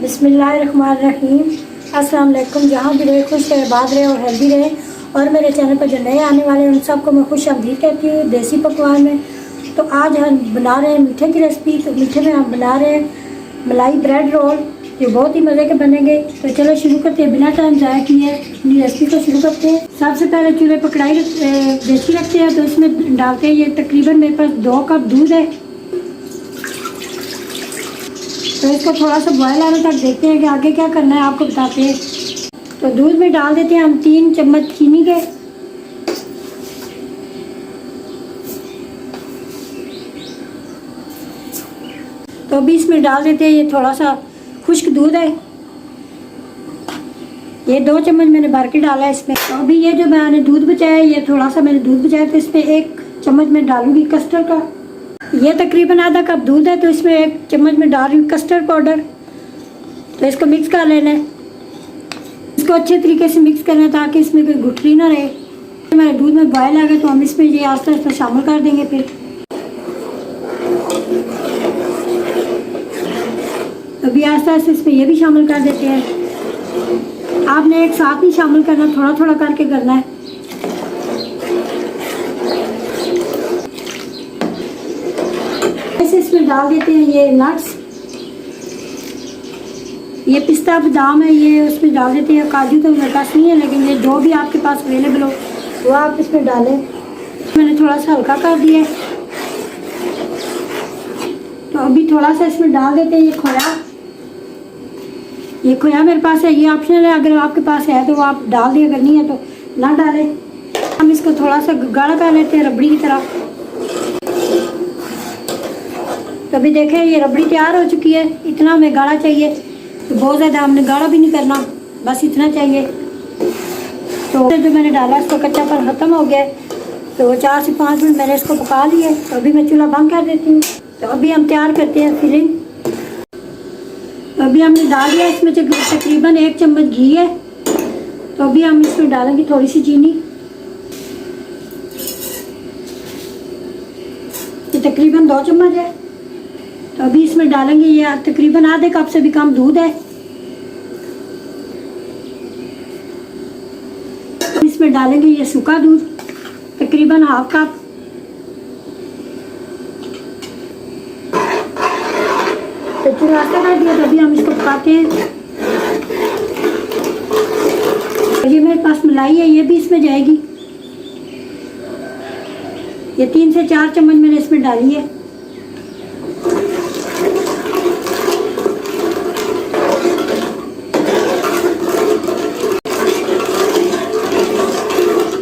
बिस्मिल्लाहिर्रहमानिर्रहीम। अस्सलाम वालेकुम। जहाँ भी रहे खुश रहे, आबाद रहे और हेल्दी रहे। और मेरे चैनल पर जो नए आने वाले हैं उन सबको मैं खुश आमदीद कहती हूँ देसी पकवान में। तो आज हम बना रहे हैं मीठे की रेसिपी। तो मीठे में हम बना रहे हैं मलाई ब्रेड रोल, जो बहुत ही मज़े के बनेंगे। तो चलो शुरू करते हैं, बिना टाइम ज़ाया किए अपनी रेसिपी को शुरू करते हैं। सबसे पहले चूल्हे पर कढ़ाई देसी रखते हैं, तो इसमें डालते हैं ये तकरीबन मेरे पास 2 कप दूध है। तो इसको थोड़ा सा बॉयल आने तक देखते हैं कि आगे क्या करना है, आपको बताते हैं। तो दूध में डाल देते हैं हम 3 चम्मच चीनी के। तो अभी इसमें डाल देते हैं ये थोड़ा सा खुश्क दूध है, ये 2 चम्मच मैंने भर के डाला है इसमें। तो अभी ये जो मैंने दूध बचाया है, ये थोड़ा सा मैंने दूध बचाया, तो इसमें 1 चम्मच मैं डालूंगी कस्टर्ड का। ये तकरीबन आधा कप दूध है, तो इसमें 1 चम्मच में डाल रही हूँ कस्टर्ड पाउडर। तो इसको मिक्स कर लेना है, इसको अच्छे तरीके से मिक्स करना है ताकि इसमें कोई गुठली ना रहे। मेरे दूध में बॉयल आ गया, तो हम इसमें ये आस्ते आस्ते शामिल कर देंगे। फिर अभी आस्ते आस्ते इसमें ये भी शामिल कर देते हैं। आपने एक साथ ही शामिल करना, थोड़ा थोड़ा करके करना है। इसमें डाल देते हैं ये नट्स, ये पिस्ता बादाम है, ये उसमें डाल देते हैं। काजू तो मेरे पास नहीं है, लेकिन ये जो भी आपके पास अवेलेबल हो वो आप इसमें डालें। मैंने थोड़ा सा हल्का कर दिया है। तो अभी थोड़ा सा इसमें डाल देते हैं ये खोया। ये खोया मेरे पास है, ये ऑप्शनल है, अगर आपके पास है तो आप डाल दिए, अगर नहीं है तो ना डालें। हम इसको थोड़ा सा गाढ़ा कर लेते हैं रबड़ी की तरह। तो अभी देखें ये रबड़ी तैयार हो चुकी है। इतना हमें गाढ़ा चाहिए, तो बहुत ज़्यादा हमने गाढ़ा भी नहीं करना, बस इतना चाहिए। तो जो मैंने डाला इसको कच्चापन ख़त्म हो गया है, तो 4 से 5 मिनट मैंने इसको पका लिया है। तो अभी मैं चूल्हा बंद कर देती हूँ। तो अभी हम तैयार करते हैं फिलिंग। तो अभी हमने डाल दिया इसमें तकरीबन 1 चम्मच घी है। तो अभी हम इसमें डालेंगे थोड़ी सी चीनी, ये तकरीबन 2 चम्मच है। तो अभी इसमें डालेंगे ये तकरीबन आधे कप से भी कम दूध है। इसमें डालेंगे ये सूखा दूध तकरीबन ½ कप। तो चूल्हा कर दिया, तो अभी हम इसको पकाते हैं। ये मेरे पास मलाई है, ये भी इसमें जाएगी। ये 3 से 4 चम्मच मैंने इसमें डाली है।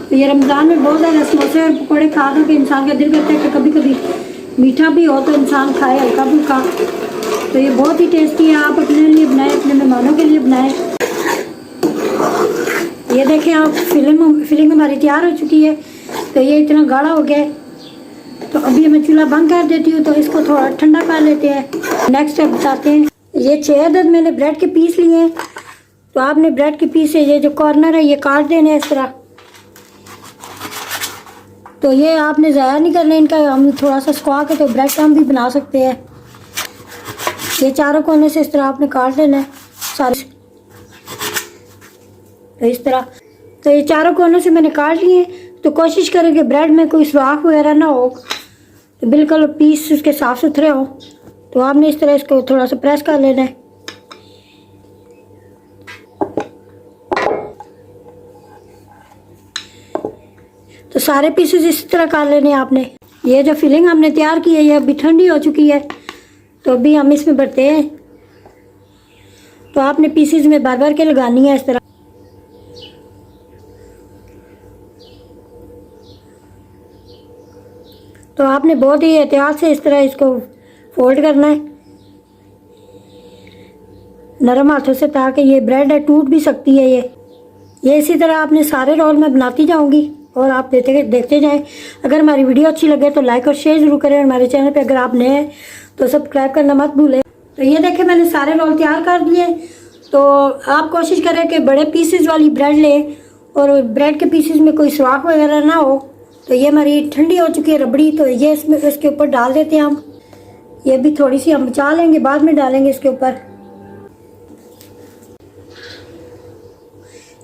तो ये रमज़ान में बहुत ज़्यादा समोसे और पकौड़े खा के इंसान का दिल करता है कि कभी कभी मीठा भी हो तो इंसान खाए हल्का फुल्का। तो ये बहुत ही टेस्टी है, आप अपने लिए बनाएं, अपने मेहमानों के लिए बनाएं। ये देखें आप, फिलिंग हमारी तैयार हो चुकी है। तो ये इतना गाढ़ा हो गया है। तो अभी मैं चूल्हा बंद कर देती हूँ, तो इसको थोड़ा ठंडा कर लेते हैं। नेक्स्ट स्टेप बताते हैं। ये 6 अदद मैंने ब्रेड के पीस लिए हैं। तो आपने ब्रेड के पीस से ये जो कॉर्नर है ये काट देने हैं इस तरह। तो ये आपने ज़ाया नहीं करना इनका, हम थोड़ा सा सुखा के तो ब्रेड का हम भी बना सकते हैं। ये चारों कोने से इस तरह आपने काट लेना है सारे। तो इस तरह, तो ये चारों कोनों से मैंने काट लिए। तो कोशिश करें कि ब्रेड में कोई सुराख वगैरह ना हो, तो बिल्कुल पीस उसके साफ़ सुथरे हो। तो आपने इस तरह इसको थोड़ा सा प्रेस कर लेना है। तो सारे पीसेस इस तरह कर लेने आपने। ये जो फिलिंग हमने तैयार की है ये अभी ठंडी हो चुकी है। तो अभी हम इसमें भरते हैं। तो आपने पीसेस में भर भर के लगानी है इस तरह। तो आपने बहुत ही एहतियात से इस तरह इसको फोल्ड करना है नरम हाथों से, ताकि ये ब्रेड है टूट भी सकती है। ये इसी तरह आपने सारे रोल में बनाती जाऊंगी और आप देखते जाएं। अगर हमारी वीडियो अच्छी लगे तो लाइक और शेयर ज़रूर करें। और हमारे चैनल पे अगर आप नए हैं तो सब्सक्राइब करना मत भूलें। तो ये देखें मैंने सारे रोल तैयार कर दिए। तो आप कोशिश करें कि बड़े पीसेस वाली ब्रेड लें और ब्रेड के पीसेस में कोई सुराख वगैरह ना हो। तो ये हमारी ठंडी हो चुकी है रबड़ी। तो ये इसके ऊपर डाल देते हैं हम। ये भी थोड़ी सी हम बचा लेंगे, बाद में डालेंगे इसके ऊपर।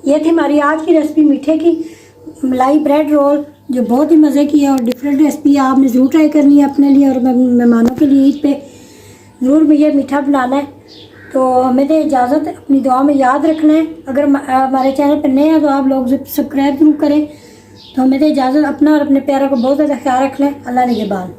ये थी हमारी आज की रेसिपी मीठे की मलाई ब्रेड रोल, जो बहुत ही मज़े की है और डिफरेंट रेसिपी है। आपने ज़रूर ट्राई करनी है अपने लिए और मेहमानों के लिए ईद पे ज़रूर ये मीठा बनाना है। तो हमें दे इजाज़त, अपनी दुआ में याद रखना है। अगर हमारे चैनल पर नए हैं तो आप लोग सब्सक्राइब जरूर करें। तो हमें दे इजाज़त, अपना और अपने प्यारों को बहुत ज़्यादा ख्याल रख लें। अल्लाह निगहबान।